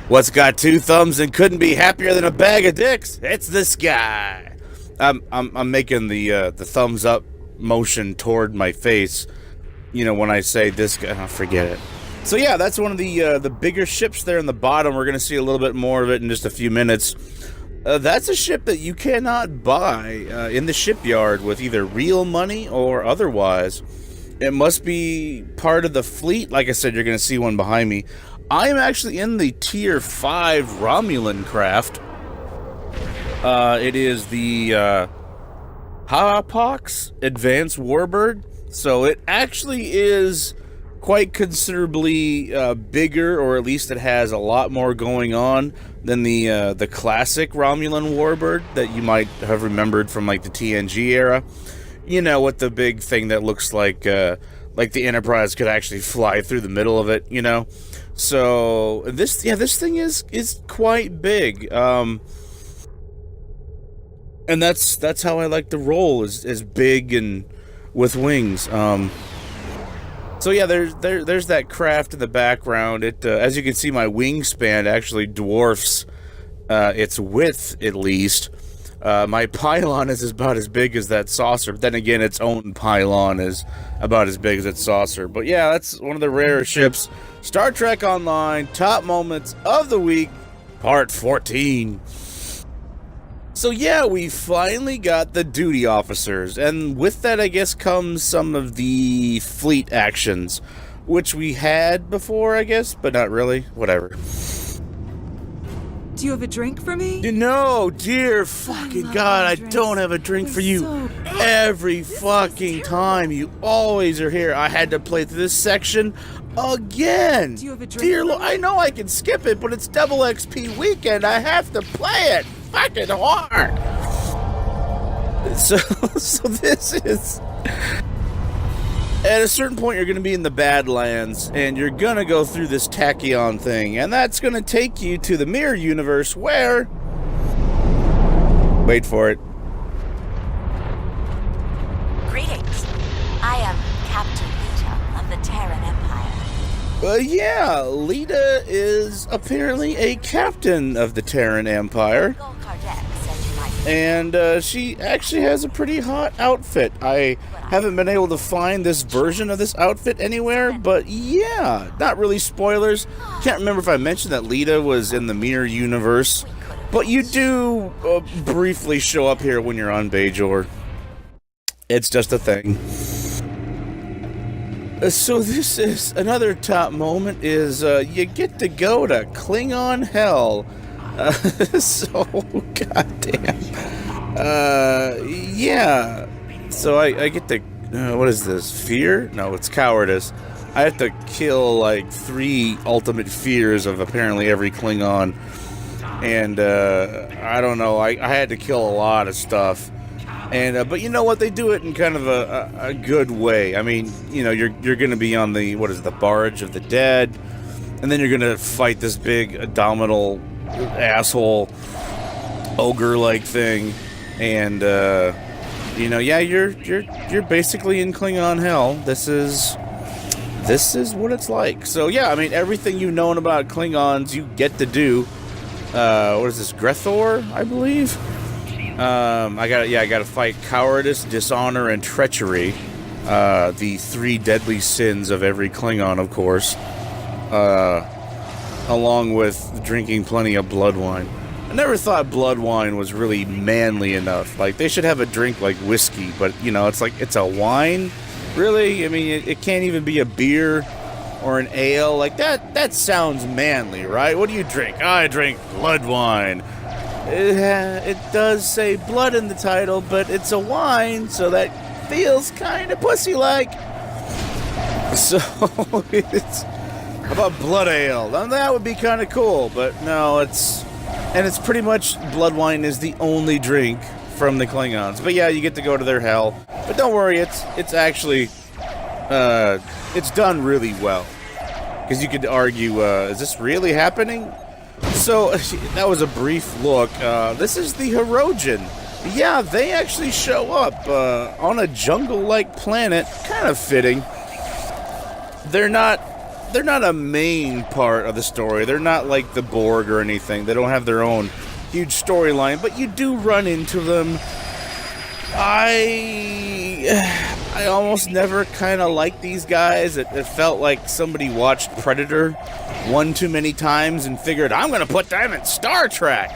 What's got two thumbs and couldn't be happier than a bag of dicks? It's this guy. I'm making the thumbs up motion toward my face. You know, when I say this guy, oh, forget it. So yeah, that's one of the bigger ships there in the bottom. We're gonna see a little bit more of it in just a few minutes. That's a ship that you cannot buy in the shipyard with either real money or otherwise. It must be part of the fleet. Like I said, you're gonna see one behind me. I'm actually in the Tier 5 Romulan craft. It is the Hapox Advanced Warbird. So it actually is quite considerably bigger, or at least it has a lot more going on than the classic Romulan Warbird that you might have remembered from like the TNG era. You know, with the big thing that looks like the Enterprise could actually fly through the middle of it, you know? So, this thing is quite big. And that's how I like to roll, is big and with wings. So yeah, there's that craft in the background. It, as you can see, my wingspan actually dwarfs its width, at least. My pylon is about as big as that saucer. But then again, its own pylon is about as big as its saucer. But yeah, that's one of the rare ships. Star Trek Online, Top Moments of the Week, Part 14. So yeah, we finally got the duty officers. And with that, I guess, comes some of the fleet actions, which we had before, I guess, but not really. Whatever. Do you have a drink for me? No, dear fucking God, I don't have a drink for you. So Every fucking time you always are here. I had to play through this section again. Do you have a drink Dear for Lord, me? I know I can skip it, but it's double XP weekend. I have to play it fucking hard. So this is... At a certain point, you're going to be in the Badlands, and you're going to go through this tachyon thing, and that's going to take you to the mirror universe where... Wait for it. Greetings. I am Captain Leda of the Terran Empire. Yeah, Leda is apparently a captain of the Terran Empire. Gol Kardec said you might. And she actually has a pretty hot outfit. I haven't been able to find this version of this outfit anywhere, but yeah, not really spoilers. Can't remember if I mentioned that Leda was in the mirror universe, but you do briefly show up here when you're on Bajor. It's just a thing. So this is another top moment is you get to go to Klingon Hell. So goddamn. Yeah. So I get to what is this? Fear? No, it's cowardice. I have to kill like 3 ultimate fears of apparently every Klingon, and I don't know. I had to kill a lot of stuff. And but you know what? They do it in kind of a good way. I mean, you know, you're going to be on the the barge of the dead, and then you're going to fight this big abdominal asshole ogre-like thing, and you know, yeah, you're basically in Klingon Hell. This is what it's like. So yeah, I mean, everything you've known about Klingons, you get to do. What is this? Grethor, I believe. I gotta fight cowardice, dishonor, and treachery. The 3 deadly sins of every Klingon, of course. Along with drinking plenty of blood wine. I never thought blood wine was really manly enough. Like, they should have a drink like whiskey, but, you know, it's like, it's a wine? Really? I mean, it can't even be a beer or an ale. Like, that sounds manly, right? What do you drink? I drink blood wine. It does say blood in the title, but it's a wine, so that feels kind of pussy-like. So, how about blood ale? Now, that would be kind of cool, but no, it's pretty much blood wine is the only drink from the Klingons. But yeah, you get to go to their hell. But don't worry, it's actually, it's done really well. Because you could argue, is this really happening? So, that was a brief look. This is the Hirogen. Yeah, they actually show up on a jungle-like planet. Kind of fitting. They're not a main part of the story. They're not like the Borg or anything. They don't have their own huge storyline, but you do run into them. I almost never kind of liked these guys. It felt like somebody watched Predator one too many times and figured, I'm going to put them in Star Trek.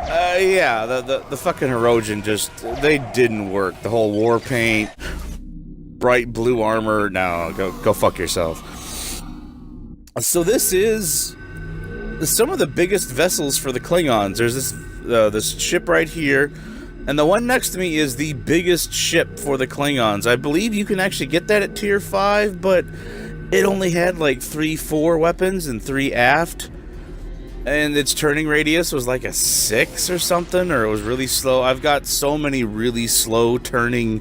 Yeah, the fucking Hirogen just, they didn't work. The whole war paint, bright blue armor, no, go fuck yourself. So this is some of the biggest vessels for the Klingons. There's this ship right here, and the one next to me is the biggest ship for the Klingons. I believe you can actually get that at Tier 5, but it only had like 3-4 weapons and 3 aft. And its turning radius was like a 6 or something, or it was really slow. I've got so many really slow turning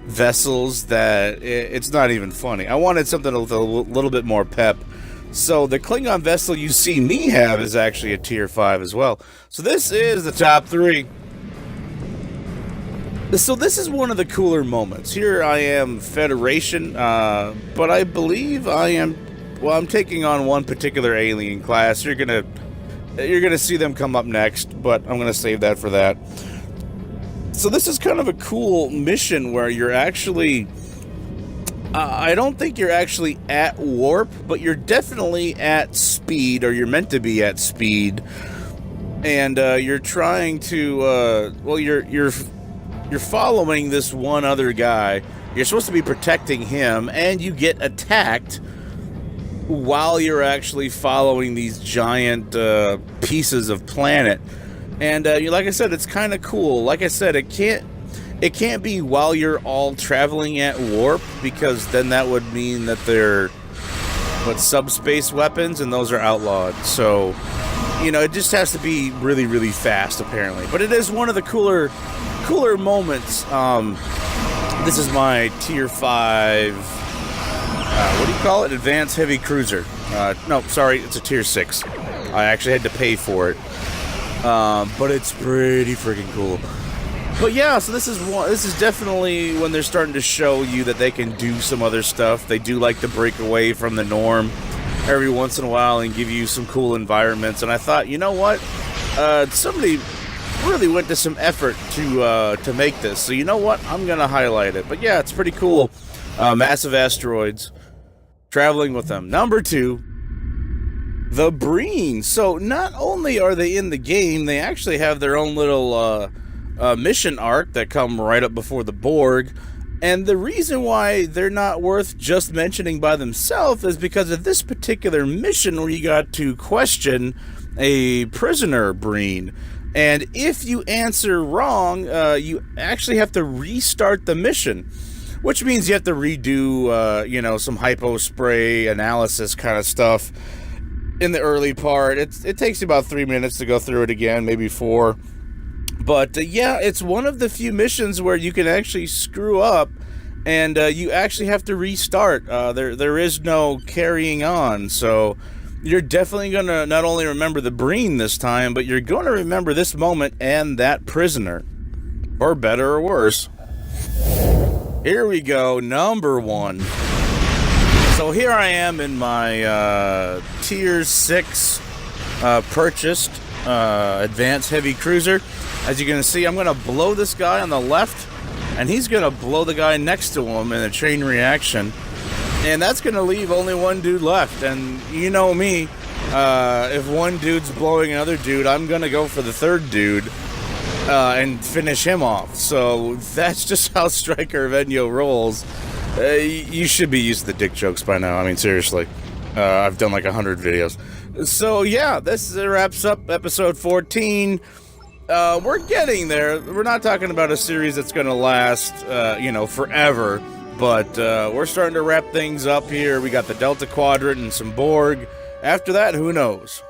vessels that it's not even funny. I wanted something with a little bit more pep. So the Klingon vessel you see me have is actually a Tier 5 as well. So this is the top 3. So this is one of the cooler moments. Here I am Federation, but I believe I'm taking on one particular alien class. You're gonna see them come up next, but I'm gonna save that for that. So this is kind of a cool mission where you're actually, I don't think you're actually at warp, but you're definitely at speed, or you're meant to be at speed, and you're trying to, you're following this one other guy. You're supposed to be protecting him, and you get attacked while you're actually following these giant pieces of planet. And like I said, it's kind of cool. Like I said, it can't be while you're all traveling at warp, because then that would mean that they're subspace weapons, and those are outlawed. So, it just has to be really, really fast, apparently. But it is one of the cooler moments. This is my Tier 5, what do you call it? Advanced Heavy Cruiser. No, sorry, it's a Tier 6. I actually had to pay for it. But it's pretty freaking cool. But yeah, so this is definitely when they're starting to show you that they can do some other stuff. They do like to break away from the norm every once in a while and give you some cool environments. And I thought, you know what? Somebody really went to some effort to make this. So you know what? I'm gonna highlight it. But yeah, it's pretty cool. Massive asteroids. Traveling with them. Number 2. The Breen. So not only are they in the game, they actually have their own little mission arc that come right up before the Borg. And the reason why they're not worth just mentioning by themselves is because of this particular mission where you got to question a prisoner Breen. And if you answer wrong, you actually have to restart the mission, which means you have to redo, some hypo spray analysis kind of stuff in the early part. It takes you about 3 minutes to go through it again, maybe 4. But yeah, it's one of the few missions where you can actually screw up, and you actually have to restart. There is no carrying on, so you're definitely going to not only remember the Breen this time, but you're going to remember this moment and that prisoner. For better or worse. Here we go, number 1. So here I am in my Tier 6 purchased Advanced Heavy Cruiser. As you can see, I'm going to blow this guy on the left, and he's going to blow the guy next to him in a chain reaction. And that's going to leave only one dude left. And you know me, if one dude's blowing another dude, I'm going to go for the third dude and finish him off. So that's just how Stryker of Enyo rolls. You should be used to the dick jokes by now. I mean, seriously. I've done like 100 videos. So yeah, this wraps up episode 14. We're getting there. We're not talking about a series that's going to last, forever. But we're starting to wrap things up here. We got the Delta Quadrant and some Borg. After that, who knows?